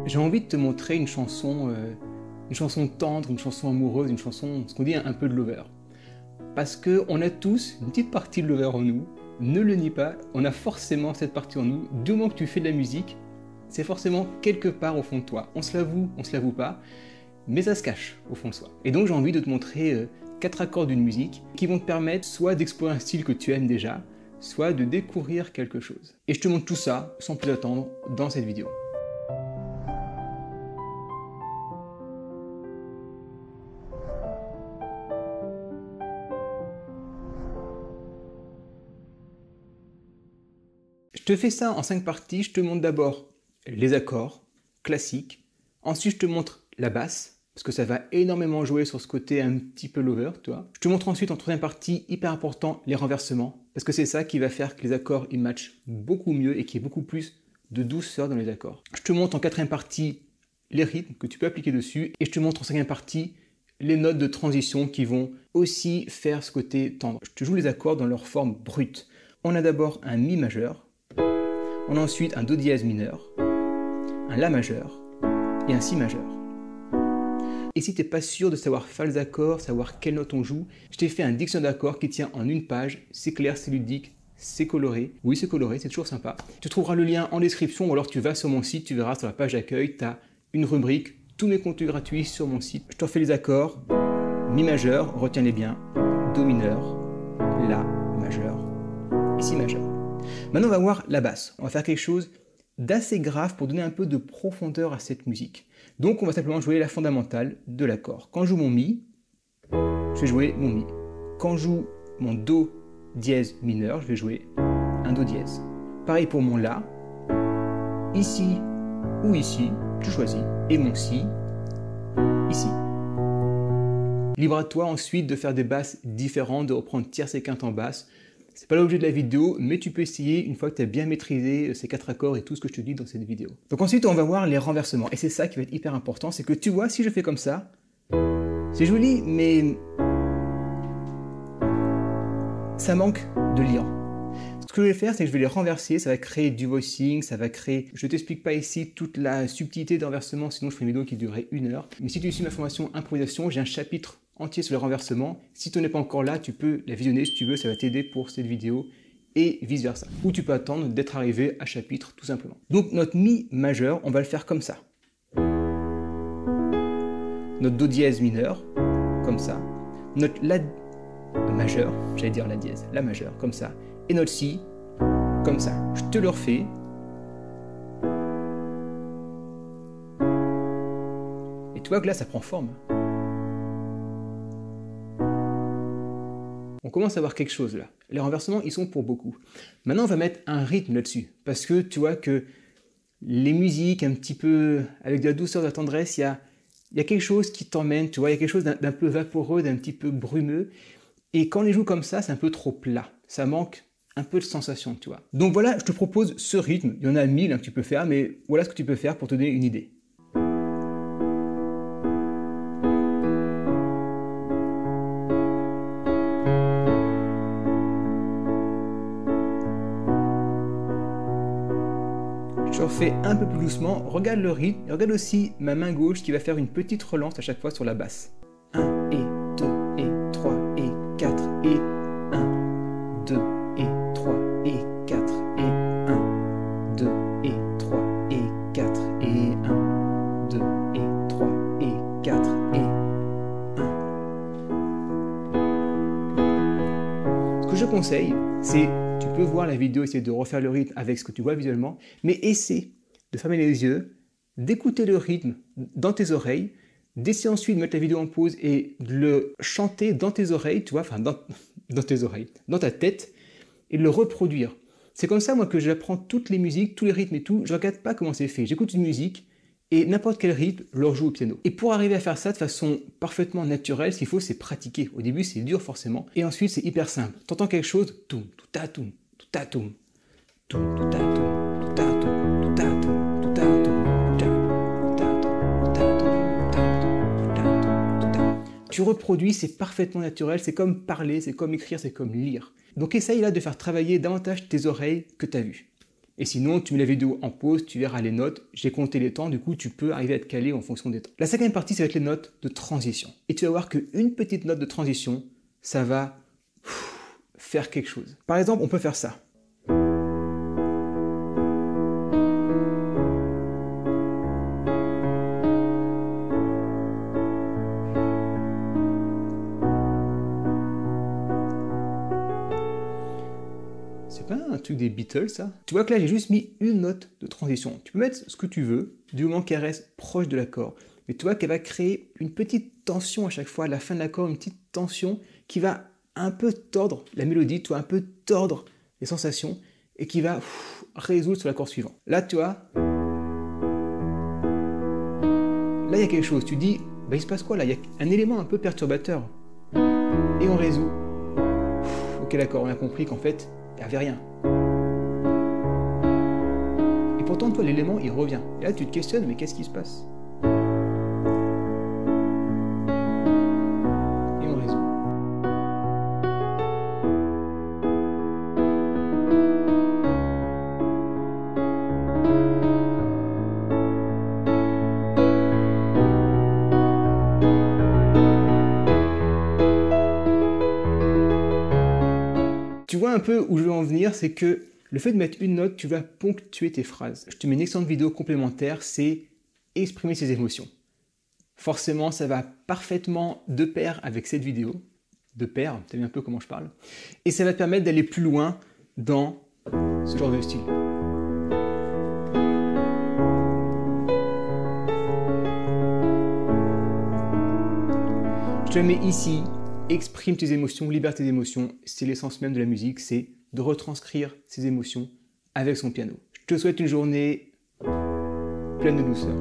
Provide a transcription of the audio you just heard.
J'ai envie de te montrer une chanson tendre, une chanson amoureuse, une chanson, ce qu'on dit un peu de lover. Parce qu'on a tous une petite partie de lover en nous, ne le nie pas, on a forcément cette partie en nous. Du moment que tu fais de la musique, c'est forcément quelque part au fond de toi. On se l'avoue pas, mais ça se cache au fond de soi. Et donc j'ai envie de te montrer 4 accords d'une musique qui vont te permettre soit d'explorer un style que tu aimes déjà, soit de découvrir quelque chose. Et je te montre tout ça, sans plus attendre, dans cette vidéo. Je te fais ça en 5 parties. Je te montre d'abord les accords classiques. Ensuite, je te montre la basse, parce que ça va énormément jouer sur ce côté un petit peu lover, tu vois. Je te montre ensuite en troisième partie, hyper important, les renversements, parce que c'est ça qui va faire que les accords ils matchent beaucoup mieux et qu'il y ait beaucoup plus de douceur dans les accords. Je te montre en quatrième partie les rythmes que tu peux appliquer dessus, et je te montre en cinquième partie les notes de transition qui vont aussi faire ce côté tendre. Je te joue les accords dans leur forme brute. On a d'abord un Mi majeur, on a ensuite un Do dièse mineur, un La majeur et un Si majeur. Et si tu n'es pas sûr de savoir faire les accords, savoir quelle note on joue, je t'ai fait un dictionnaire d'accords qui tient en une page. C'est clair, c'est ludique, c'est coloré. Oui, c'est coloré, c'est toujours sympa. Tu trouveras le lien en description ou alors tu vas sur mon site, tu verras sur la page d'accueil, tu as une rubrique, tous mes contenus gratuits sur mon site. Je t'en fais les accords. Mi majeur, retiens-les bien. Do mineur, La majeur et Si majeur. Maintenant, on va voir la basse. On va faire quelque chose d'assez grave pour donner un peu de profondeur à cette musique. Donc, on va simplement jouer la fondamentale de l'accord. Quand je joue mon Mi, je vais jouer mon Mi. Quand je joue mon Do dièse mineur, je vais jouer un Do dièse. Pareil pour mon La, ici ou ici, tu choisis. Et mon Si, ici. Libre à toi ensuite de faire des basses différentes, de reprendre tierce et quinte en basse. C'est pas l'objet de la vidéo, mais tu peux essayer une fois que tu as bien maîtrisé ces 4 accords et tout ce que je te dis dans cette vidéo. Donc ensuite, on va voir les renversements. Et c'est ça qui va être hyper important, c'est que tu vois, si je fais comme ça, c'est joli, mais ça manque de liant. Ce que je vais faire, c'est que je vais les renverser, ça va créer du voicing, ça va créer... Je ne t'explique pas ici toute la subtilité de renversement, sinon je ferai une vidéo qui durerait 1 heure. Mais si tu suis ma formation improvisation, j'ai un chapitre entier sur le renversement. Si tu n'es pas encore là, tu peux la visionner si tu veux, ça va t'aider pour cette vidéo et vice versa. Ou tu peux attendre d'être arrivé à chapitre tout simplement. Donc notre Mi majeur, on va le faire comme ça. Notre Do dièse mineur, comme ça. Notre La majeur, j'allais dire La dièse, La majeur, comme ça. Et notre Si, comme ça. Je te le refais. Et tu vois que là, ça prend forme. On commence à voir quelque chose là. Les renversements, ils sont pour beaucoup. Maintenant, on va mettre un rythme là-dessus. Parce que tu vois que les musiques, un petit peu avec de la douceur, de la tendresse, il y a quelque chose qui t'emmène, tu vois, il y a quelque chose d'un peu vaporeux, d'un petit peu brumeux. Et quand on les joue comme ça, c'est un peu trop plat. Ça manque un peu de sensation, tu vois. Donc voilà, je te propose ce rythme. Il y en a 1000 que tu peux faire, mais voilà ce que tu peux faire pour te donner une idée. Je refais un peu plus doucement, regarde le rythme, et regarde aussi ma main gauche qui va faire une petite relance à chaque fois sur la basse. 1 et 2 et 3 et 4 et 1, 2 et 3 et 4 et 1, 2 et 3 et 4 et 1, 2 et 3 et 4 et 1. Ce que je conseille, c'est... Tu peux voir la vidéo, essayer de refaire le rythme avec ce que tu vois visuellement, mais essaie de fermer les yeux, d'écouter le rythme dans tes oreilles, d'essayer ensuite de mettre la vidéo en pause et de le chanter dans tes oreilles, tu vois, enfin dans tes oreilles, dans ta tête, et de le reproduire. C'est comme ça, moi, que j'apprends toutes les musiques, tous les rythmes et tout. Je ne regarde pas comment c'est fait. J'écoute une musique et n'importe quel rythme, je le rejoue au piano. Et pour arriver à faire ça de façon parfaitement naturelle, ce qu'il faut, c'est pratiquer. Au début, c'est dur forcément. Et ensuite, c'est hyper simple. Tu entends quelque chose, toum, tout ta toum, tout ta toum, toum, tout ta toum, tout ta toum, tout ta toum, tout ta toum. Tu reproduis, c'est parfaitement naturel, c'est comme parler, c'est comme écrire, c'est comme lire. Donc essaye là de faire travailler davantage tes oreilles que ta vue. Et sinon, tu mets la vidéo en pause, tu verras les notes. J'ai compté les temps, du coup, tu peux arriver à te caler en fonction des temps. La cinquième partie, ça va être les notes de transition. Et tu vas voir qu'une petite note de transition, ça va faire quelque chose. Par exemple, on peut faire ça. C'est pas un truc des Beatles, ça? Tu vois que là, j'ai juste mis une note de transition. Tu peux mettre ce que tu veux, du moment qu'elle reste proche de l'accord. Mais tu vois qu'elle va créer une petite tension à chaque fois, à la fin de l'accord, une petite tension qui va un peu tordre la mélodie, tu vois, un peu tordre les sensations, et qui va résoudre sur l'accord suivant. Là, tu vois, là, il y a quelque chose. Tu dis, bah, il se passe quoi là? Il y a un élément un peu perturbateur. Et on résout. Ok, d'accord, on a compris qu'en fait, il n'y avait rien. Et pourtant, toi, l'élément, il revient. Et là, tu te questionnes, mais qu'est-ce qui se passe? Et on résout. Tu vois un peu où je veux en venir, c'est que le fait de mettre une note, tu vas ponctuer tes phrases. Je te mets une excellente vidéo complémentaire, c'est exprimer ses émotions. Forcément, ça va parfaitement de pair avec cette vidéo. De pair, tu as vu un peu comment je parle. Et ça va te permettre d'aller plus loin dans ce genre de style. Je te la mets ici. Exprime tes émotions, libère tes émotions. C'est l'essence même de la musique, c'est de retranscrire ses émotions avec son piano. Je te souhaite une journée pleine de douceur.